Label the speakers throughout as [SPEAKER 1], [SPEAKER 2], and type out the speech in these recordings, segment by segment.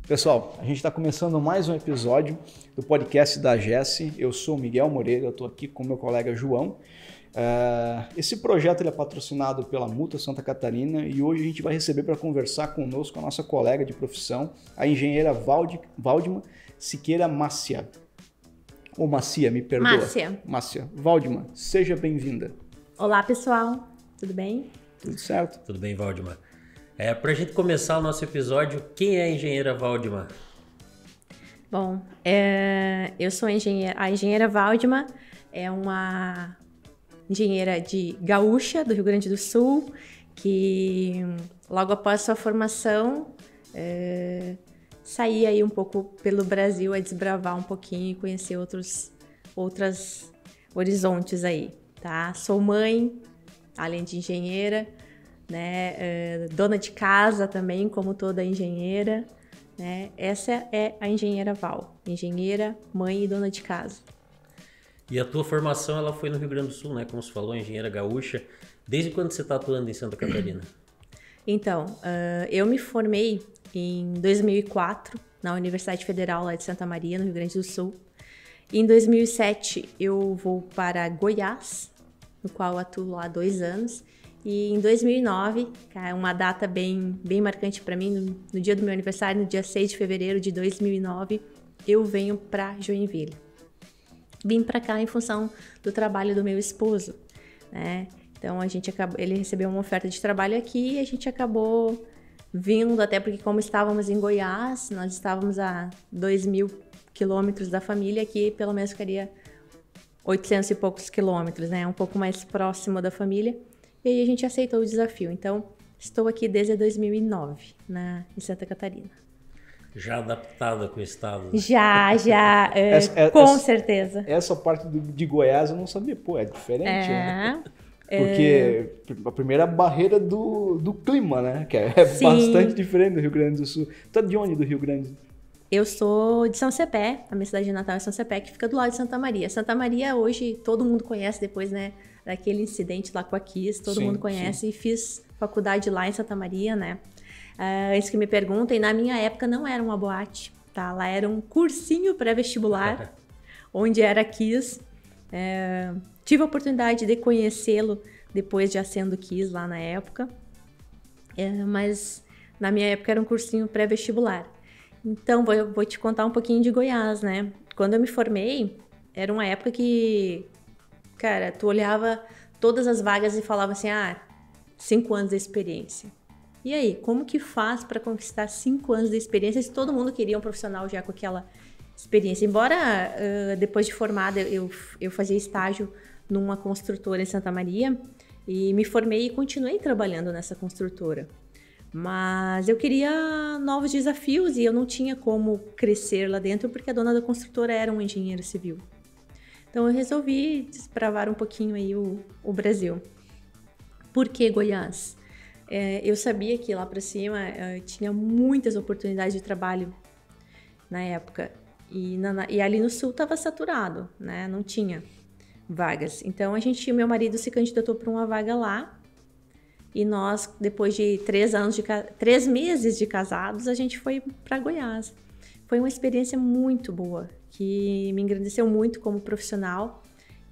[SPEAKER 1] Pessoal, a gente está começando mais um episódio do podcast da Jesse. Eu sou o Miguel Moreira, eu estou aqui com o meu colega João. Esse projeto ele é patrocinado pela Multa Santa Catarina e hoje a gente vai receber para conversar conosco a nossa colega de profissão, a engenheira Valdima Siqueira Mácia. Ou Macia, me perdoa. Mácia. Valdima, seja bem-vinda.
[SPEAKER 2] Olá, pessoal. Tudo bem?
[SPEAKER 1] Tudo certo.
[SPEAKER 3] Tudo bem, Valdima. Para a gente começar o nosso episódio, quem é a engenheira Valdima?
[SPEAKER 2] Bom, eu sou a engenheira Valdima, é uma engenheira gaúcha do Rio Grande do Sul, que logo após sua formação saí aí um pouco pelo Brasil a desbravar um pouquinho e conhecer outros horizontes aí, tá? Sou mãe, além de engenheira, né? Dona de casa também, como toda engenheira, né? Essa é a engenheira Val, engenheira, mãe e dona de casa.
[SPEAKER 3] E a tua formação ela foi no Rio Grande do Sul, né? Como você falou, engenheira gaúcha. Desde quando você está atuando em Santa Catarina?
[SPEAKER 2] Então, eu me formei em 2004 na Universidade Federal lá de Santa Maria, no Rio Grande do Sul. Em 2007 eu vou para Goiás, no qual eu atuo lá há 2 anos. E em 2009, uma data bem marcante para mim, no dia do meu aniversário, no dia 6 de fevereiro de 2009, eu venho para Joinville. Vim para cá em função do trabalho do meu esposo, né? Então ele recebeu uma oferta de trabalho aqui e a gente acabou vindo, até porque como estávamos em Goiás, nós estávamos a 2.000 quilômetros da família, aqui pelo menos ficaria 800 e poucos quilômetros, né? Um pouco mais próximo da família. E aí a gente aceitou o desafio. Então, estou aqui desde 2009, em Santa Catarina.
[SPEAKER 3] Já adaptada com o estado?
[SPEAKER 2] Já, com certeza.
[SPEAKER 1] Essa parte de Goiás eu não sabia. Pô, é diferente, né? Porque a primeira barreira do clima, né? Que é bastante diferente do Rio Grande do Sul. Tu é de onde do Rio Grande?
[SPEAKER 2] Eu sou de São Cepé, a minha cidade natal é São Cepé, que fica do lado de Santa Maria. Santa Maria hoje todo mundo conhece depois, né? Daquele incidente lá com a Kiss, todo mundo conhece. Sim. E fiz faculdade lá em Santa Maria, né? Isso que me perguntam, e na minha época não era uma boate, tá? Lá era um cursinho pré-vestibular, onde era Kiss. Tive a oportunidade de conhecê-lo depois já sendo Kiss lá na época, mas na minha época era um cursinho pré-vestibular. Então, vou te contar um pouquinho de Goiás, né? Quando eu me formei, era uma época que, cara, tu olhava todas as vagas e falava assim, 5 anos de experiência. E aí, como que faz para conquistar 5 anos de experiência se todo mundo queria um profissional já com aquela experiência? Embora depois de formada eu fazia estágio numa construtora em Santa Maria e me formei e continuei trabalhando nessa construtora. Mas eu queria novos desafios e eu não tinha como crescer lá dentro porque a dona da construtora era um engenheiro civil. Então eu resolvi desbravar um pouquinho aí o Brasil. Por que Goiás? Eu sabia que lá para cima tinha muitas oportunidades de trabalho na época e ali no sul estava saturado, né? Não tinha vagas. Então meu marido se candidatou para uma vaga lá. E nós, depois de 3 meses de casados, a gente foi para Goiás. Foi uma experiência muito boa, que me engrandeceu muito como profissional.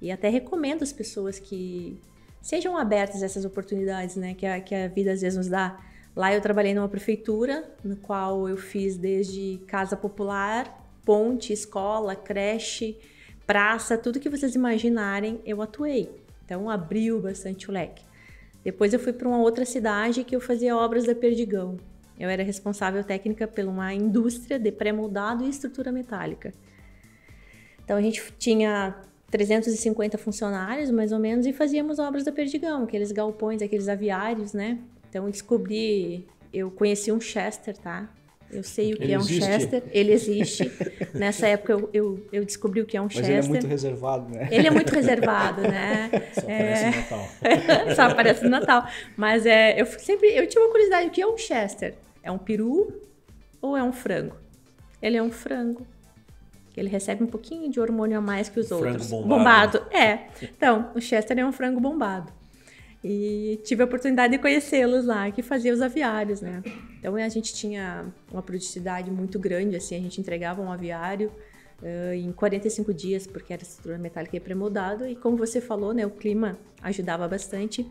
[SPEAKER 2] E até recomendo às pessoas que sejam abertas a essas oportunidades, né? Que a vida às vezes nos dá. Lá eu trabalhei numa prefeitura, no qual eu fiz desde casa popular, ponte, escola, creche, praça, tudo que vocês imaginarem, eu atuei. Então abriu bastante o leque. Depois eu fui para uma outra cidade que eu fazia obras da Perdigão. Eu era responsável técnica por uma indústria de pré-moldado e estrutura metálica. Então a gente tinha 350 funcionários, mais ou menos, e fazíamos obras da Perdigão, aqueles galpões, aqueles aviários, né? Então eu conheci um Chester, tá? Eu sei o que é um Chester, ele existe. Nessa época eu descobri o que é um Chester.
[SPEAKER 1] Mas ele é muito reservado, né?
[SPEAKER 2] Ele é muito reservado, né?
[SPEAKER 3] Só aparece no Natal.
[SPEAKER 2] Só aparece no Natal. Mas eu tinha uma curiosidade, o que é um Chester? É um peru ou é um frango? Ele é um frango. Ele recebe um pouquinho de hormônio a mais que os outros.
[SPEAKER 3] Frango bombado.
[SPEAKER 2] Então, o Chester é um frango bombado. E tive a oportunidade de conhecê-los lá, que fazia os aviários, né? Então a gente tinha uma produtividade muito grande, assim, a gente entregava um aviário em 45 dias, porque era estrutura metálica e pré-moldado, e como você falou, né, o clima ajudava bastante.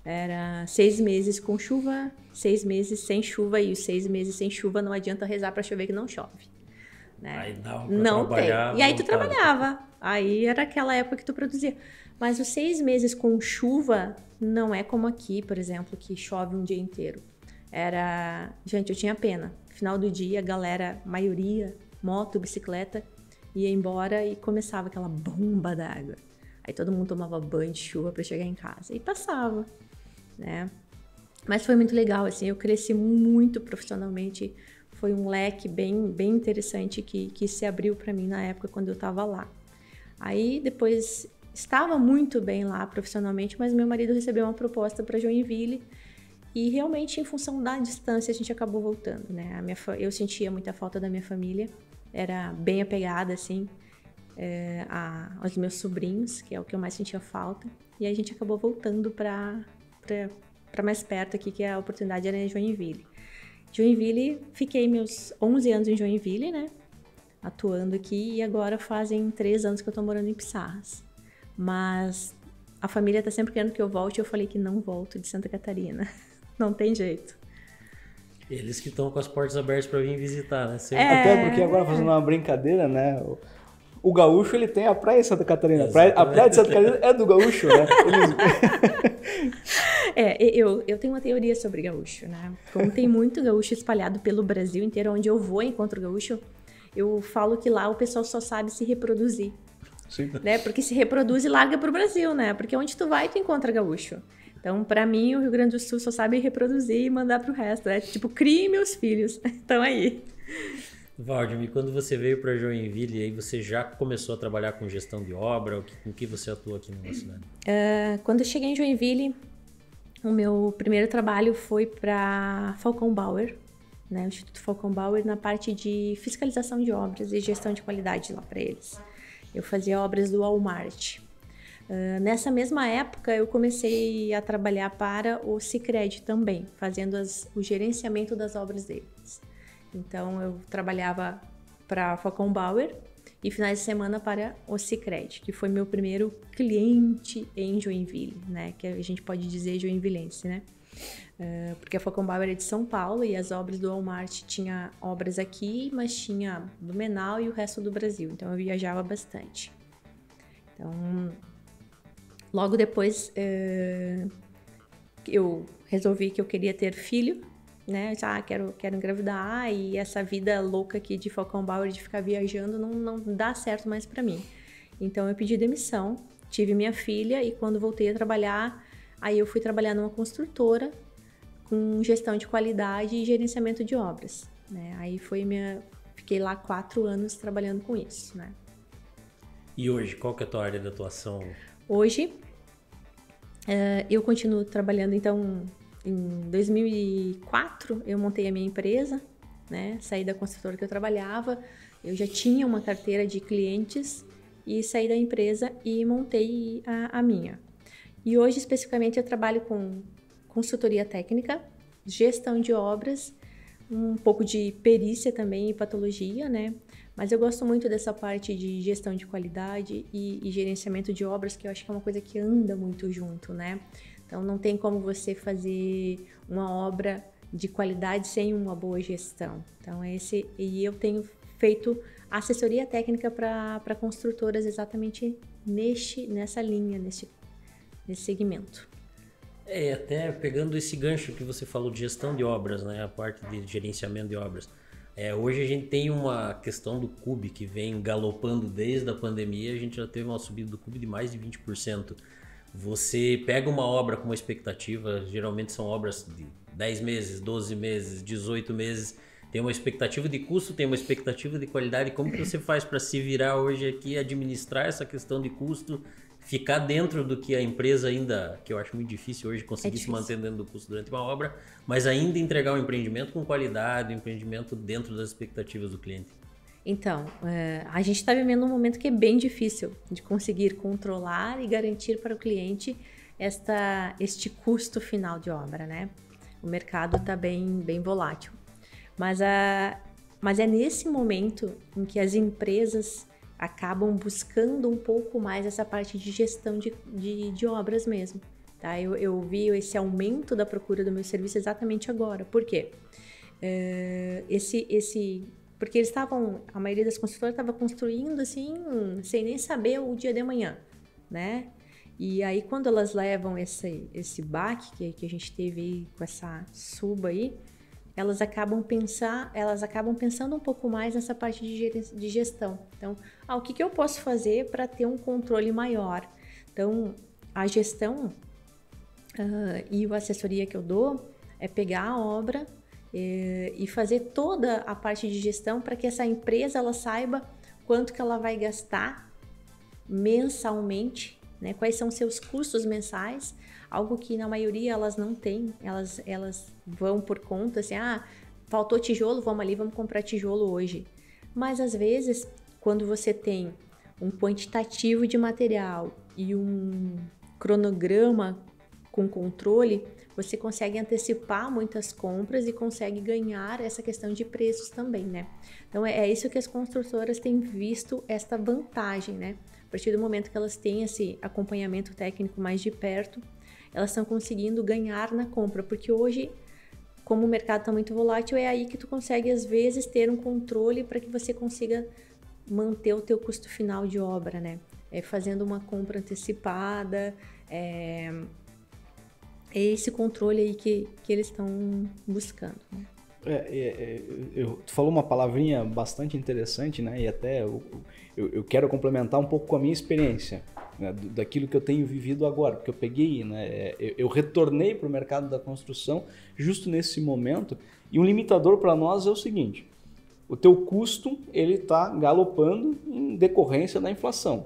[SPEAKER 2] Era 6 meses com chuva, 6 meses sem chuva, e os 6 meses sem chuva não adianta rezar para chover que não chove. Né?
[SPEAKER 3] Aí dava pra
[SPEAKER 2] não
[SPEAKER 3] trabalhar.
[SPEAKER 2] tem. E aí tu trabalhava. Aí era aquela época que tu produzia. Mas os 6 meses com chuva não é como aqui, por exemplo, que chove um dia inteiro. Gente, eu tinha pena. Final do dia, a galera, maioria, moto, bicicleta, ia embora e começava aquela bomba d'água. Aí todo mundo tomava banho de chuva para chegar em casa. E passava, né? Mas foi muito legal, assim, eu cresci muito profissionalmente. Foi um leque bem interessante que se abriu para mim na época quando eu estava lá. Aí depois estava muito bem lá profissionalmente, mas meu marido recebeu uma proposta para Joinville e realmente em função da distância a gente acabou voltando, né? Eu sentia muita falta da minha família, era bem apegada assim aos meus sobrinhos, que é o que eu mais sentia falta, e aí a gente acabou voltando para mais perto aqui, que a oportunidade era em Joinville. Joinville, fiquei meus 11 anos em Joinville, né? Atuando aqui, e agora fazem 3 anos que eu tô morando em Pissarras. Mas a família tá sempre querendo que eu volte, e eu falei que não volto de Santa Catarina. Não tem jeito.
[SPEAKER 3] Eles que estão com as portas abertas para vir visitar, né?
[SPEAKER 1] Até porque agora, fazendo uma brincadeira, né? O gaúcho, ele tem a praia em Santa Catarina. A praia de Santa Catarina é do gaúcho, né?
[SPEAKER 2] Eu tenho uma teoria sobre gaúcho, né? Como tem muito gaúcho espalhado pelo Brasil inteiro, onde eu vou encontro gaúcho, eu falo que lá o pessoal só sabe se reproduzir.
[SPEAKER 1] Sim.
[SPEAKER 2] Né? Porque se reproduz e larga pro Brasil, né? Porque onde tu vai, tu encontra gaúcho. Então, pra mim, o Rio Grande do Sul só sabe reproduzir e mandar pro resto. É tipo, crie meus filhos. Então, aí.
[SPEAKER 3] Valdemir, quando você veio para Joinville, aí você já começou a trabalhar com gestão de obra? Com que você atua aqui na cidade?
[SPEAKER 2] Quando eu cheguei em Joinville, o meu primeiro trabalho foi para Falcão Bauer, né? O Instituto Falcão Bauer, na parte de fiscalização de obras e gestão de qualidade lá para eles. Eu fazia obras do Walmart. Nessa mesma época, eu comecei a trabalhar para o Sicredi também, fazendo o gerenciamento das obras deles. Então, eu trabalhava para a Falcão Bauer e finais de semana para o Sicredi, que foi meu primeiro cliente em Joinville, né? Que a gente pode dizer joinvilense, né? Porque a Falcão Bauer é de São Paulo e as obras do Walmart tinha obras aqui, mas tinha Blumenau e o resto do Brasil. Então, eu viajava bastante. Então, logo depois, eu resolvi que eu queria ter filho, né? Quero engravidar, e essa vida louca aqui de Falcão Bauer, de ficar viajando, não dá certo mais para mim. Então, eu pedi demissão, tive minha filha, e quando voltei a trabalhar, aí eu fui trabalhar numa construtora com gestão de qualidade e gerenciamento de obras, né? Aí fiquei lá 4 anos trabalhando com isso, né?
[SPEAKER 3] E hoje, qual que é a tua área de atuação?
[SPEAKER 2] Hoje, eu continuo trabalhando, então, em 2004, eu montei a minha empresa, né? Saí da construtora que eu trabalhava, eu já tinha uma carteira de clientes e saí da empresa e montei a minha. E hoje, especificamente, eu trabalho com consultoria técnica, gestão de obras, um pouco de perícia também e patologia, né? Mas eu gosto muito dessa parte de gestão de qualidade e gerenciamento de obras, que eu acho que é uma coisa que anda muito junto, né? Então, não tem como você fazer uma obra de qualidade sem uma boa gestão. Então, e eu tenho feito assessoria técnica para construtoras exatamente nessa linha, nesse segmento.
[SPEAKER 3] Até pegando esse gancho que você falou de gestão de obras, né? A parte de gerenciamento de obras. Hoje a gente tem uma questão do CUB que vem galopando desde a pandemia, a gente já teve uma subida do CUB de mais de 20%. Você pega uma obra com uma expectativa, geralmente são obras de 10 meses, 12 meses, 18 meses, tem uma expectativa de custo, tem uma expectativa de qualidade. Como que você faz para se virar hoje aqui, administrar essa questão de custo, ficar dentro do que a empresa ainda, que eu acho muito difícil hoje conseguir se manter dentro do custo durante uma obra, mas ainda entregar um empreendimento com qualidade, um empreendimento dentro das expectativas do cliente?
[SPEAKER 2] Então, a gente está vivendo um momento que é bem difícil de conseguir controlar e garantir para o cliente este custo final de obra, né? O mercado está bem volátil. Mas é nesse momento em que as empresas acabam buscando um pouco mais essa parte de gestão de obras mesmo. Tá? Eu vi esse aumento da procura do meu serviço exatamente agora. Por quê? Porque eles a maioria das construtoras estava construindo assim, sem nem saber o dia de amanhã, né? E aí, quando elas levam esse baque que a gente teve aí com essa suba aí, elas acabam pensando um pouco mais nessa parte de gestão. Então, o que eu posso fazer para ter um controle maior? Então, a gestão e a assessoria que eu dou é pegar a obra e fazer toda a parte de gestão para que essa empresa ela saiba quanto que ela vai gastar mensalmente, né? Quais são seus custos mensais, algo que na maioria elas não têm, elas vão por conta, assim, faltou tijolo, vamos comprar tijolo hoje. Mas às vezes, quando você tem um quantitativo de material e um cronograma com controle, você consegue antecipar muitas compras e consegue ganhar essa questão de preços também, né? Então é isso que as construtoras têm visto, esta vantagem, né? A partir do momento que elas têm esse acompanhamento técnico mais de perto, elas estão conseguindo ganhar na compra, porque hoje, como o mercado está muito volátil, é aí que tu consegue, às vezes, ter um controle para que você consiga manter o teu custo final de obra, né? Fazendo uma compra antecipada, é esse controle aí que eles estão buscando, né?
[SPEAKER 1] Tu falou uma palavrinha bastante interessante, né? E até eu quero complementar um pouco com a minha experiência, né? Daquilo que eu tenho vivido agora, porque eu peguei, né? Eu retornei para o mercado da construção justo nesse momento, e um limitador para nós é o seguinte: o teu custo ele está galopando em decorrência da inflação.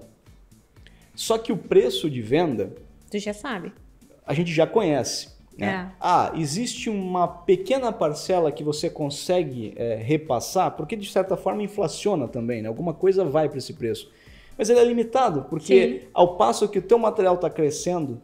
[SPEAKER 1] Só que o preço de venda,
[SPEAKER 2] tu já sabe,
[SPEAKER 1] a gente já conhece. Né? Existe uma pequena parcela que você consegue repassar, porque de certa forma inflaciona também, né? Alguma coisa vai para esse preço. Mas ele é limitado, porque Sim. Ao passo que o teu material está crescendo,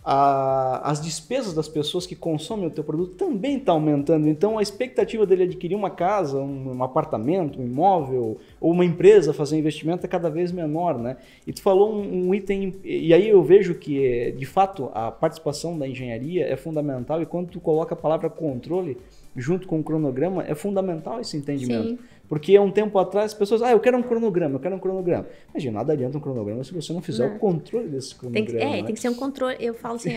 [SPEAKER 1] as despesas das pessoas que consomem o teu produto também está aumentando. Então a expectativa dele adquirir uma casa, um apartamento, um imóvel ou uma empresa fazer investimento é cada vez menor, né? E tu falou um item, e aí eu vejo que de fato a participação da engenharia é fundamental, e quando tu coloca a palavra controle junto com o cronograma, é fundamental esse entendimento. Sim. Porque há um tempo atrás as pessoas, eu quero um cronograma. Mas de nada adianta um cronograma se você não fizer o controle desse cronograma.
[SPEAKER 2] Tem que ser um controle, eu falo assim,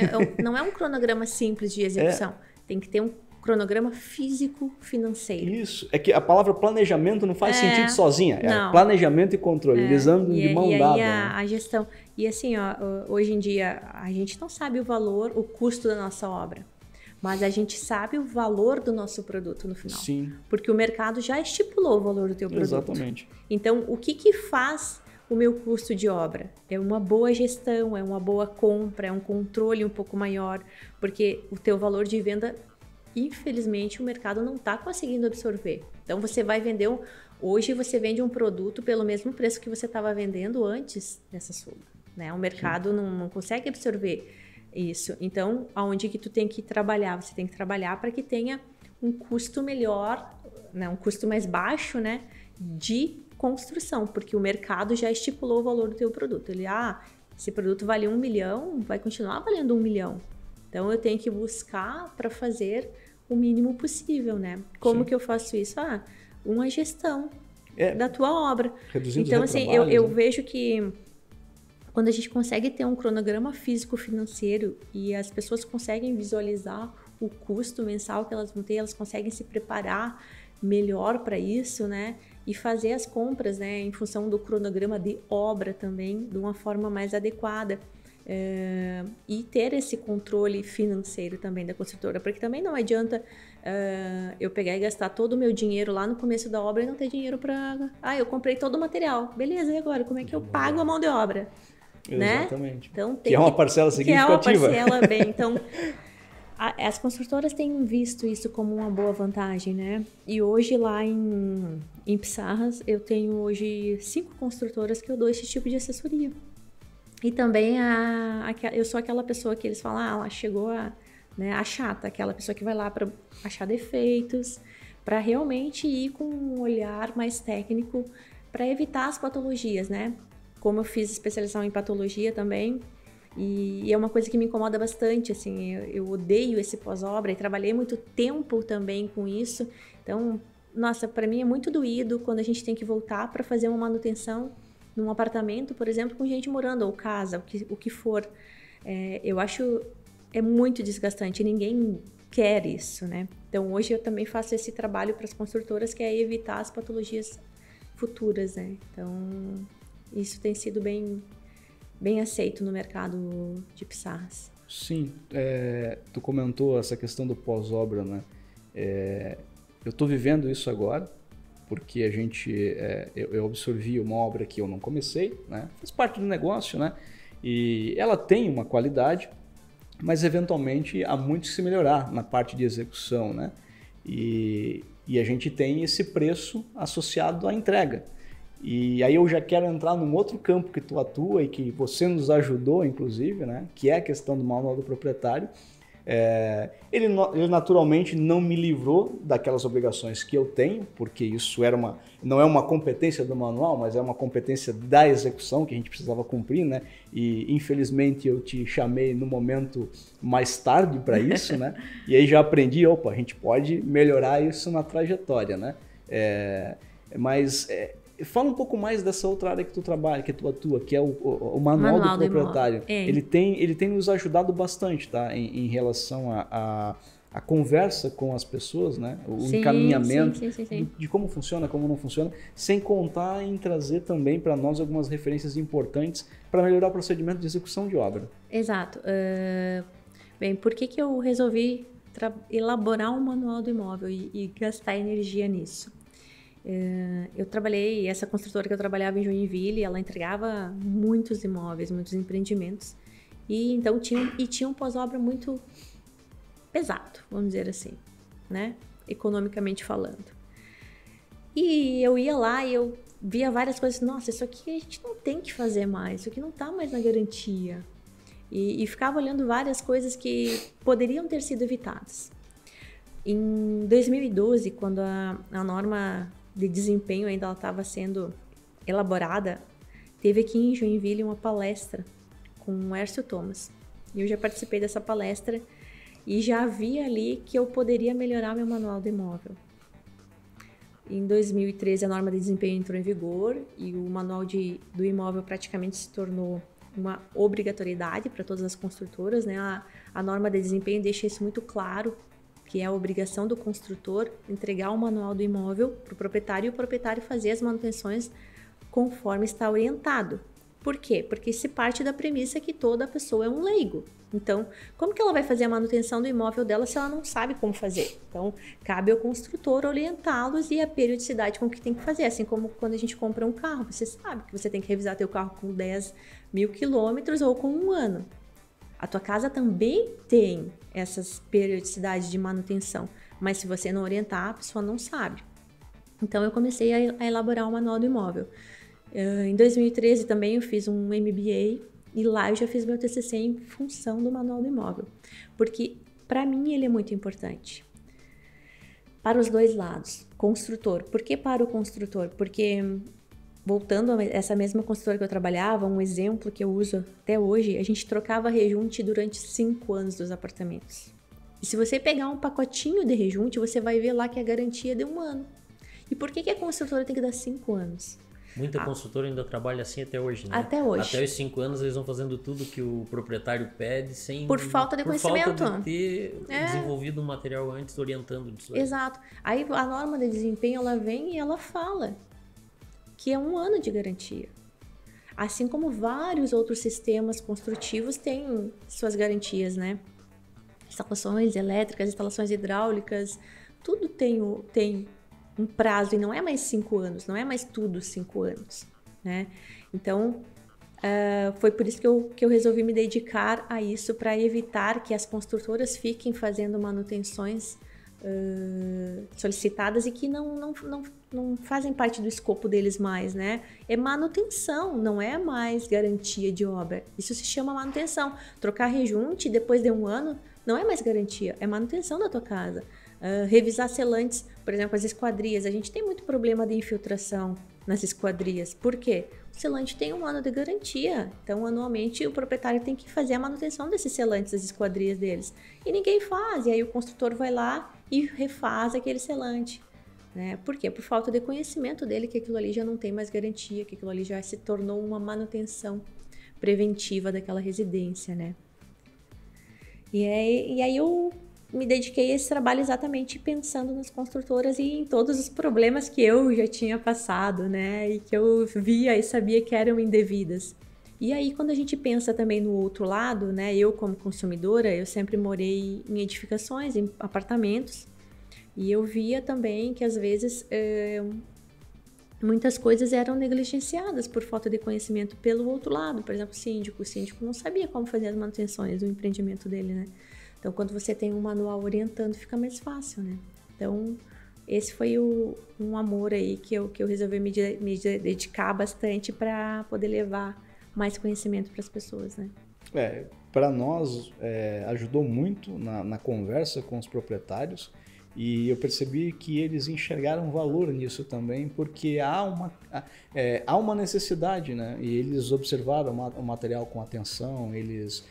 [SPEAKER 2] não é um cronograma simples de execução, tem que ter um cronograma físico-financeiro.
[SPEAKER 1] Isso, é que a palavra planejamento não faz sentido sozinha, planejamento e controle, eles andam de mão dada.
[SPEAKER 2] E aí a gestão, e assim, hoje em dia a gente não sabe o custo da nossa obra. Mas a gente sabe o valor do nosso produto no final.
[SPEAKER 1] Sim.
[SPEAKER 2] Porque o mercado já estipulou o valor do teu produto.
[SPEAKER 1] Exatamente.
[SPEAKER 2] Então, o que faz o meu custo de obra? É uma boa gestão, é uma boa compra, é um controle um pouco maior. Porque o teu valor de venda, infelizmente, o mercado não está conseguindo absorver. Então, você vai vender... Hoje, você vende um produto pelo mesmo preço que você estava vendendo antes dessa suba, né? O mercado não consegue absorver isso. Então, aonde que tu tem que trabalhar? Você tem que trabalhar para que tenha um custo melhor, né? Um custo mais baixo, né? De construção, porque o mercado já estipulou o valor do teu produto. Ele, esse produto vale 1 milhão, vai continuar valendo 1 milhão. Então, eu tenho que buscar para fazer o mínimo possível, né? Como que eu faço isso? Uma gestão da tua obra.
[SPEAKER 1] Reduzindo
[SPEAKER 2] então, assim, eu vejo que quando a gente consegue ter um cronograma físico-financeiro e as pessoas conseguem visualizar o custo mensal que elas vão ter, elas conseguem se preparar melhor para isso, né? E fazer as compras, né, em função do cronograma de obra também, de uma forma mais adequada. E ter esse controle financeiro também da construtora, porque também não adianta eu pegar e gastar todo o meu dinheiro lá no começo da obra e não ter dinheiro para... eu comprei todo o material. Beleza, e agora? Como é que eu pago a mão de obra?
[SPEAKER 1] Exatamente.
[SPEAKER 2] Né? Então,
[SPEAKER 1] que é uma parcela significativa.
[SPEAKER 2] Que é uma parcela bem. Então, as construtoras têm visto isso como uma boa vantagem, né? E hoje lá em Pissarras, eu tenho hoje 5 construtoras que eu dou esse tipo de assessoria. E também eu sou aquela pessoa que eles falam, ela chegou a chata, aquela pessoa que vai lá para achar defeitos, para realmente ir com um olhar mais técnico para evitar as patologias, né? Como eu fiz especialização em patologia também, e é uma coisa que me incomoda bastante, assim, eu odeio esse pós-obra e trabalhei muito tempo também com isso. Então, nossa, para mim é muito doído quando a gente tem que voltar para fazer uma manutenção num apartamento, por exemplo, com gente morando, ou casa, o que for. Eu acho muito desgastante, ninguém quer isso, né? Então, hoje eu também faço esse trabalho para as construtoras, que é evitar as patologias futuras, né? Então, isso tem sido bem aceito no mercado de pissarras.
[SPEAKER 1] Sim, tu comentou essa questão do pós-obra, né? Eu estou vivendo isso agora, porque eu absorvi uma obra que eu não comecei, né? Faz parte do negócio, né? E ela tem uma qualidade, mas eventualmente há muito que se melhorar na parte de execução, né? E a gente tem esse preço associado à entrega. E aí eu já quero entrar num outro campo que tu atua e que você nos ajudou, inclusive, né? Que é a questão do manual do proprietário. Ele naturalmente não me livrou daquelas obrigações que eu tenho, porque isso não é uma competência do manual, mas é uma competência da execução que a gente precisava cumprir, né? E infelizmente eu te chamei no momento mais tarde para isso, né? E aí já aprendi, a gente pode melhorar isso na trajetória, né? Fala um pouco mais dessa outra área que tu trabalha, que tu atua, que é o manual do proprietário. Ele tem nos ajudado bastante, tá? Em relação à conversa com as pessoas, né? O encaminhamento de como funciona, como não funciona, sem contar em trazer também para nós algumas referências importantes para melhorar o procedimento de execução de obra.
[SPEAKER 2] Exato. Bem, por que eu resolvi elaborar um manual do imóvel e gastar energia nisso? Eu trabalhei, essa construtora que eu trabalhava em Joinville, ela entregava muitos imóveis, muitos empreendimentos, e então tinha um pós-obra muito pesado, vamos dizer assim, né? Economicamente falando. E eu ia lá e eu via várias coisas, nossa, isso aqui a gente não tem que fazer mais, isso aqui não está mais na garantia. E ficava olhando várias coisas que poderiam ter sido evitadas. Em 2012, quando a norma de desempenho ainda estava sendo elaborada, teve aqui em Joinville uma palestra com o Hércio Thomas. E eu já participei dessa palestra e já vi ali que eu poderia melhorar meu manual do imóvel. Em 2013, a norma de desempenho entrou em vigor e o manual do imóvel praticamente se tornou uma obrigatoriedade para todas as construtoras, né? A norma de desempenho deixa isso muito claro, que é a obrigação do construtor entregar o manual do imóvel para o proprietário e o proprietário fazer as manutenções conforme está orientado. Por quê? Porque se parte da premissa que toda pessoa é um leigo. Então, como que ela vai fazer a manutenção do imóvel dela se ela não sabe como fazer? Então, cabe ao construtor orientá-los e a periodicidade com que tem que fazer. Assim como quando a gente compra um carro, você sabe que você tem que revisar teu carro com 10 mil quilômetros ou com 1 ano. A tua casa também tem essas periodicidades de manutenção, mas se você não orientar, a pessoa não sabe. Então, eu comecei a elaborar o manual do imóvel. Em 2013 também eu fiz um MBA e lá eu já fiz meu TCC em função do manual do imóvel, porque para mim ele é muito importante. Para os dois lados, construtor. Por que para o construtor? Porque, voltando a essa mesma construtora que eu trabalhava, um exemplo que eu uso até hoje, a gente trocava rejunte durante 5 anos dos apartamentos. E se você pegar um pacotinho de rejunte, você vai ver lá que a garantia é de 1 ano. E por que a construtora tem que dar 5 anos?
[SPEAKER 3] Muita construtora ainda trabalha assim até hoje, né?
[SPEAKER 2] Até hoje.
[SPEAKER 3] Até os 5 anos eles vão fazendo tudo que o proprietário pede
[SPEAKER 2] por falta de conhecimento.
[SPEAKER 3] Por falta de ter desenvolvido um material antes, orientando disso aí.
[SPEAKER 2] Exato. Aí a norma de desempenho, ela vem e ela fala que é 1 ano de garantia. Assim como vários outros sistemas construtivos têm suas garantias, né? Instalações elétricas, instalações hidráulicas, tudo tem um prazo e não é mais 5 anos, não é mais tudo 5 anos, né? Então, foi por isso que eu resolvi me dedicar a isso, para evitar que as construtoras fiquem fazendo manutenções solicitadas e que não fazem parte do escopo deles mais, né? É manutenção, não é mais garantia de obra. Isso se chama manutenção. Trocar rejunte depois de 1 ano não é mais garantia, é manutenção da tua casa. Revisar selantes, por exemplo, as esquadrias. A gente tem muito problema de infiltração nas esquadrias. Por quê? O selante tem 1 ano de garantia. Então, anualmente, o proprietário tem que fazer a manutenção desses selantes, das esquadrias deles. E ninguém faz. E aí o construtor vai lá e refaz aquele selante. Né? Por quê? Por falta de conhecimento dele, que aquilo ali já não tem mais garantia, que aquilo ali já se tornou uma manutenção preventiva daquela residência, né? E aí eu me dediquei a esse trabalho exatamente pensando nas construtoras e em todos os problemas que eu já tinha passado, né? E que eu via e sabia que eram indevidas. E aí, quando a gente pensa também no outro lado, né? Eu, como consumidora, eu sempre morei em edificações, em apartamentos. E eu via também que, às vezes, muitas coisas eram negligenciadas por falta de conhecimento pelo outro lado. Por exemplo, o síndico não sabia como fazer as manutenções do empreendimento dele, né? Então, quando você tem um manual orientando, fica mais fácil, né? Então, esse foi um amor aí que eu resolvi me dedicar bastante para poder levar mais conhecimento para as pessoas, né?
[SPEAKER 1] Para nós, ajudou muito na conversa com os proprietários e eu percebi que eles enxergaram valor nisso também, porque há uma necessidade, né? E eles observaram o material com atenção, eles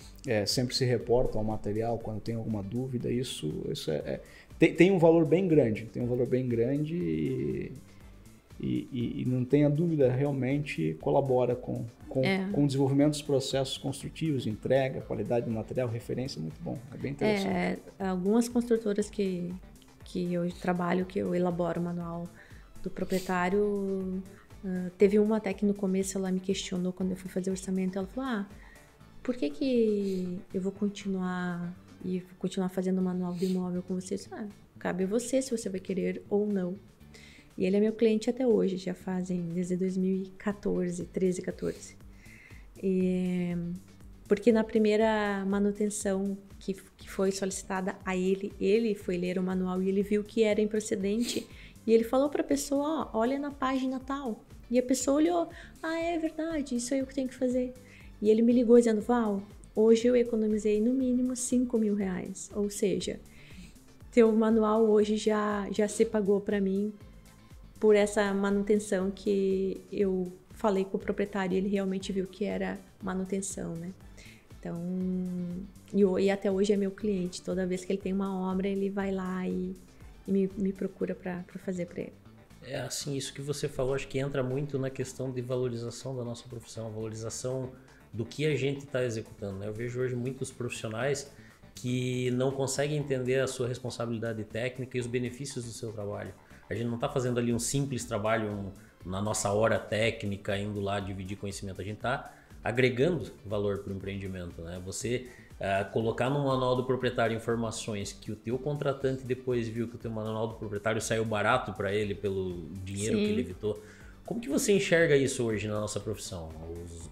[SPEAKER 1] sempre se reportam ao material quando tem alguma dúvida. Isso tem um valor bem grande, e não tenha dúvida, realmente colabora com o desenvolvimento dos processos construtivos, entrega, qualidade do material, referência, muito bom, é bem interessante.
[SPEAKER 2] Algumas construtoras que eu trabalho, que eu elaboro o manual do proprietário, teve uma até que no começo ela me questionou quando eu fui fazer o orçamento, ela falou, por que eu vou continuar fazendo o manual do imóvel com vocês? Cabe a você se você vai querer ou não. E ele é meu cliente até hoje, já fazem desde 2014, 13, 14. Porque na primeira manutenção que foi solicitada a ele foi ler o manual e ele viu que era improcedente. E ele falou para a pessoa, olha na página tal. E a pessoa olhou, é verdade, isso é eu que tenho que fazer. E ele me ligou dizendo, Val, hoje eu economizei no mínimo R$5.000. Ou seja, teu manual hoje já se pagou para mim por essa manutenção que eu falei com o proprietário e ele realmente viu que era manutenção, né? Então, e até hoje é meu cliente. Toda vez que ele tem uma obra, ele vai lá e me procura para fazer para ele.
[SPEAKER 3] Assim, isso que você falou, acho que entra muito na questão de valorização da nossa profissão, valorização do que a gente está executando, né? Eu vejo hoje muitos profissionais que não conseguem entender a sua responsabilidade técnica e os benefícios do seu trabalho. A gente não está fazendo ali um simples trabalho na nossa hora técnica, indo lá dividir conhecimento. A gente está agregando valor para o empreendimento, né? Você colocar no manual do proprietário informações que o teu contratante depois viu que o teu manual do proprietário saiu barato para ele pelo dinheiro que ele evitou. Como que você enxerga isso hoje na nossa profissão?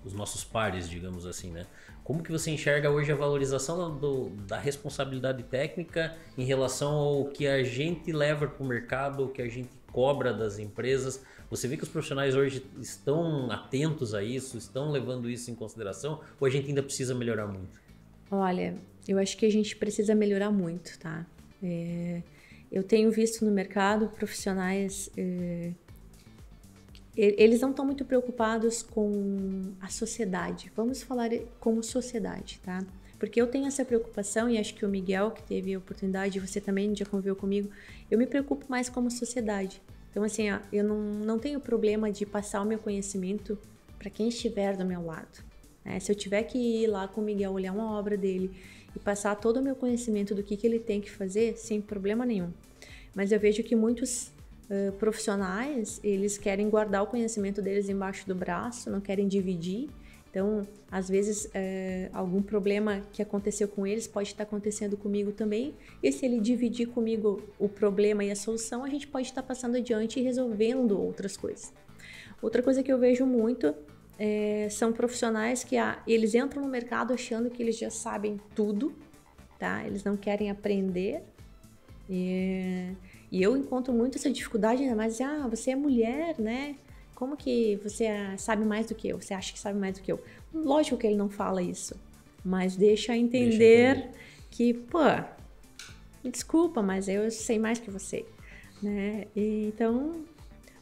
[SPEAKER 3] Os nossos pares, digamos assim, né? Como que você enxerga hoje a valorização da responsabilidade técnica em relação ao que a gente leva para o mercado, o que a gente cobra das empresas? Você vê que os profissionais hoje estão atentos a isso, estão levando isso em consideração, ou a gente ainda precisa melhorar muito?
[SPEAKER 2] Olha, eu acho que a gente precisa melhorar muito, tá? Eu tenho visto no mercado profissionais... eles não estão muito preocupados com a sociedade. Vamos falar como sociedade, tá? Porque eu tenho essa preocupação e acho que o Miguel, que teve a oportunidade, você também já conviveu comigo, eu me preocupo mais como sociedade. Então, assim, eu não tenho problema de passar o meu conhecimento para quem estiver do meu lado. Né? Se eu tiver que ir lá com o Miguel, olhar uma obra dele e passar todo o meu conhecimento do que ele tem que fazer, sem problema nenhum. Mas eu vejo que muitos profissionais, eles querem guardar o conhecimento deles embaixo do braço, não querem dividir. Então, às vezes, algum problema que aconteceu com eles pode estar acontecendo comigo também. E se ele dividir comigo o problema e a solução, a gente pode estar passando adiante e resolvendo outras coisas. Outra coisa que eu vejo muito são profissionais que eles entram no mercado achando que eles já sabem tudo, tá? Eles não querem aprender. E eu encontro muito essa dificuldade, ainda mais, você é mulher, né? Como que você sabe mais do que eu? Você acha que sabe mais do que eu? Lógico que ele não fala isso, mas deixa entender que, desculpa, mas eu sei mais que você, né? Então,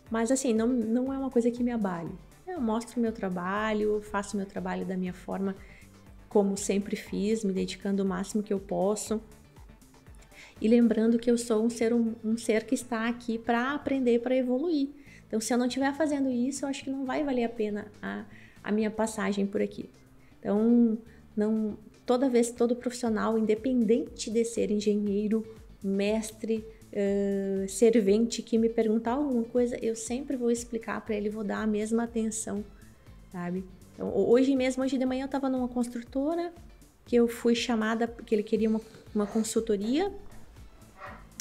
[SPEAKER 2] mas assim, não é uma coisa que me abale. Eu mostro o meu trabalho, faço o meu trabalho da minha forma, como sempre fiz, me dedicando o máximo que eu posso. E lembrando que eu sou um ser que está aqui para aprender, para evoluir. Então, se eu não estiver fazendo isso, eu acho que não vai valer a pena a minha passagem por aqui. Então, todo profissional, independente de ser engenheiro, mestre, servente, que me perguntar alguma coisa, eu sempre vou explicar para ele, vou dar a mesma atenção, sabe? Então, hoje de manhã eu estava numa construtora, que eu fui chamada porque ele queria uma consultoria.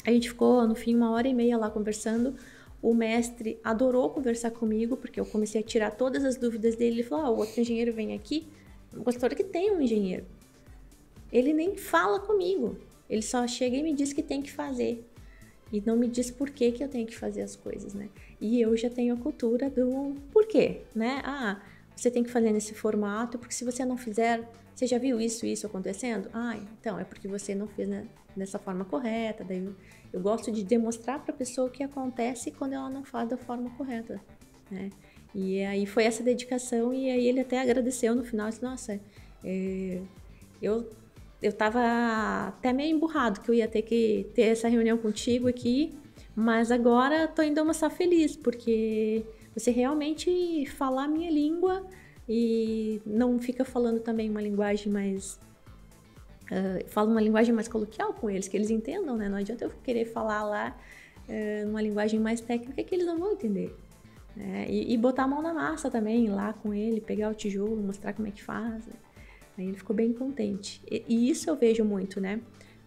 [SPEAKER 2] A gente ficou, no fim, 1h30 lá conversando. O mestre adorou conversar comigo, porque eu comecei a tirar todas as dúvidas dele. Ele falou, o outro engenheiro vem aqui, uma consultora que tem um engenheiro. Ele nem fala comigo. Ele só chega e me diz que tem que fazer. E não me diz por que eu tenho que fazer as coisas, né? E eu já tenho a cultura do porquê, né? Você tem que fazer nesse formato, porque se você não fizer... Você já viu isso acontecendo? Então, é porque você não fez, né, dessa forma correta. Daí eu gosto de demonstrar para a pessoa o que acontece quando ela não faz da forma correta, né? E aí foi essa dedicação, e aí ele até agradeceu no final. Disse, nossa, eu tava até meio emburrado que eu ia ter que ter essa reunião contigo aqui, mas agora tô indo almoçar feliz, porque você realmente fala a minha língua e não fica falando também uma linguagem mais... fala uma linguagem mais coloquial com eles, que eles entendam, né? Não adianta eu querer falar lá numa linguagem mais técnica que eles não vão entender. Né? E botar a mão na massa também, lá com ele, pegar o tijolo, mostrar como é que faz, né? Aí ele ficou bem contente. E isso eu vejo muito, né?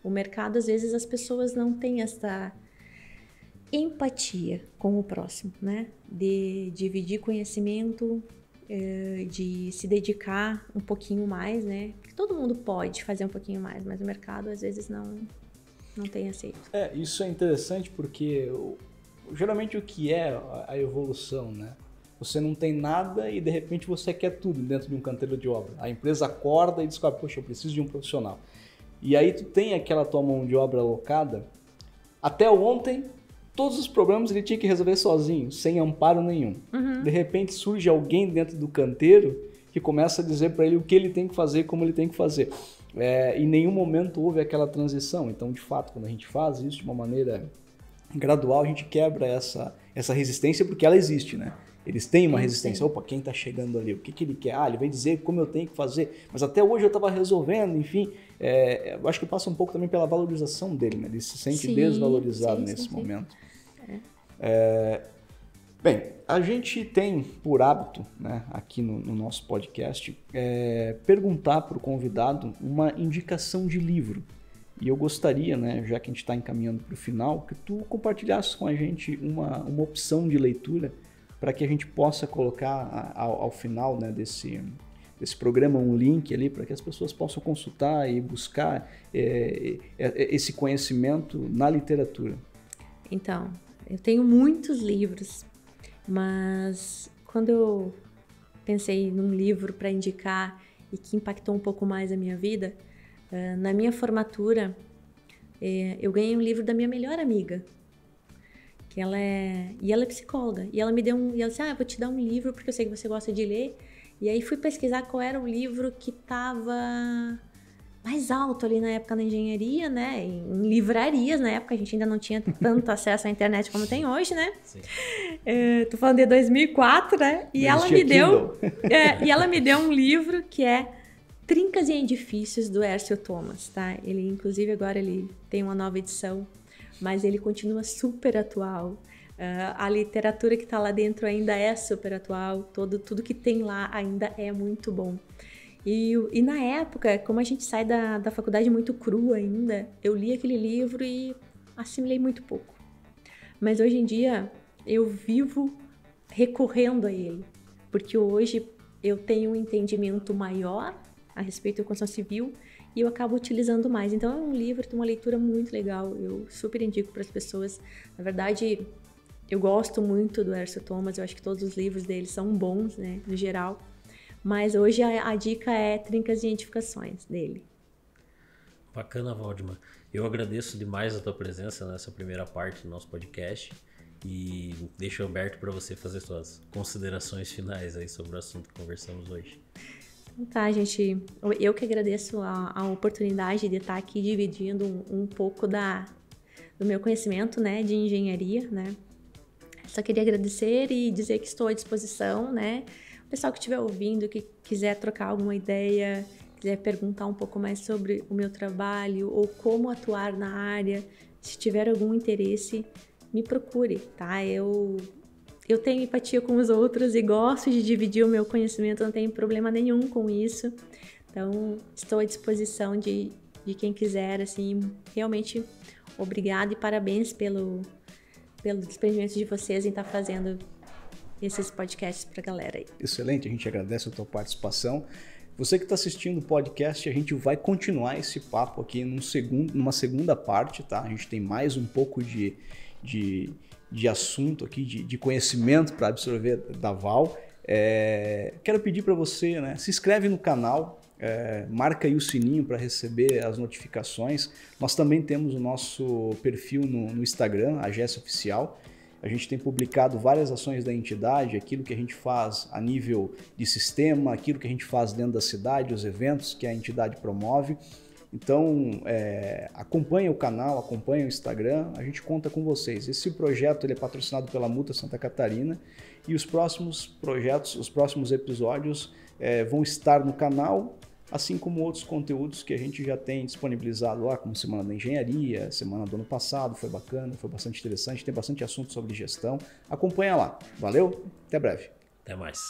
[SPEAKER 2] O mercado, às vezes, as pessoas não têm essa empatia com o próximo, né? De dividir conhecimento, de se dedicar um pouquinho mais, né? Porque todo mundo pode fazer um pouquinho mais, mas o mercado, às vezes, não tem aceito.
[SPEAKER 1] Isso é interessante porque geralmente o que é a evolução, né? Você não tem nada e de repente você quer tudo dentro de um canteiro de obra. A empresa acorda e descobre, poxa, eu preciso de um profissional. E aí tu tem aquela tua mão de obra alocada. Até ontem, todos os problemas ele tinha que resolver sozinho, sem amparo nenhum. Uhum. De repente surge alguém dentro do canteiro que começa a dizer para ele o que ele tem que fazer, como ele tem que fazer. Em nenhum momento houve aquela transição. Então, de fato, quando a gente faz isso de uma maneira gradual, a gente quebra essa resistência porque ela existe, né? Eles têm uma resistência. Opa, quem está chegando ali? O que ele quer? Ele vai dizer como eu tenho que fazer. Mas até hoje eu estava resolvendo, enfim. Eu acho que passa um pouco também pela valorização dele, né? Ele se sente desvalorizado nesse momento. Bem, a gente tem por hábito, né, aqui no nosso podcast, perguntar para o convidado uma indicação de livro. E eu gostaria, né, já que a gente está encaminhando para o final, que tu compartilhasse com a gente uma opção de leitura para que a gente possa colocar ao final, né, desse programa um link ali para que as pessoas possam consultar e buscar esse conhecimento na literatura.
[SPEAKER 2] Então, eu tenho muitos livros, mas quando eu pensei num livro para indicar e que impactou um pouco mais a minha vida, na minha formatura, eu ganhei um livro da minha melhor amiga. Ela é psicóloga, e ela me deu e ela disse, eu vou te dar um livro porque eu sei que você gosta de ler. E aí fui pesquisar qual era o livro que estava mais alto ali na época na engenharia, né? Em livrarias, na época a gente ainda não tinha tanto acesso à internet como tem hoje, né? Sim. Tô falando de 2004, né? E ela me deu um livro que é Trincas e Edifícios, do Hércio Thomas, tá? Ele, inclusive, agora ele tem uma nova edição, mas ele continua super atual. A literatura que está lá dentro ainda é super atual, tudo que tem lá ainda é muito bom. E na época, como a gente sai da faculdade muito crua ainda, eu li aquele livro e assimilei muito pouco. Mas hoje em dia eu vivo recorrendo a ele, porque hoje eu tenho um entendimento maior a respeito da construção civil e eu acabo utilizando mais. Então é um livro, uma leitura muito legal, eu super indico para as pessoas. Na verdade, eu gosto muito do Ercio Thomas, eu acho que todos os livros dele são bons, né, no geral. Mas hoje a dica é Trincas e Identificações dele.
[SPEAKER 3] Bacana, Waldemar. Eu agradeço demais a tua presença nessa primeira parte do nosso podcast e deixo aberto para você fazer suas considerações finais aí sobre o assunto que conversamos hoje.
[SPEAKER 2] Tá, gente, eu que agradeço a oportunidade de estar aqui dividindo um pouco do meu conhecimento, né, de engenharia, né. Só queria agradecer e dizer que estou à disposição, né. O pessoal que estiver ouvindo, que quiser trocar alguma ideia, quiser perguntar um pouco mais sobre o meu trabalho ou como atuar na área, se tiver algum interesse, me procure, tá? Eu tenho empatia com os outros e gosto de dividir o meu conhecimento, não tenho problema nenhum com isso. Então, estou à disposição de quem quiser, assim, realmente obrigada e parabéns pelo desprendimento de vocês em estar fazendo esses podcasts para a galera aí.
[SPEAKER 1] Excelente, a gente agradece a tua participação. Você que está assistindo o podcast, a gente vai continuar esse papo aqui numa segunda parte, tá? A gente tem mais um pouco de assunto aqui, de conhecimento para absorver da Val. Quero pedir para você, né, se inscreve no canal, marca aí o sininho para receber as notificações. Nós também temos o nosso perfil no Instagram, a GES Oficial. A gente tem publicado várias ações da entidade, aquilo que a gente faz a nível de sistema, aquilo que a gente faz dentro da cidade, os eventos que a entidade promove. Então, acompanha o canal, acompanha o Instagram, a gente conta com vocês. Esse projeto ele é patrocinado pela Muta Santa Catarina e os próximos projetos, os próximos episódios vão estar no canal, assim como outros conteúdos que a gente já tem disponibilizado lá, como Semana da Engenharia, semana do ano passado, foi bacana, foi bastante interessante, tem bastante assunto sobre gestão. Acompanha lá. Valeu, até breve.
[SPEAKER 3] Até mais.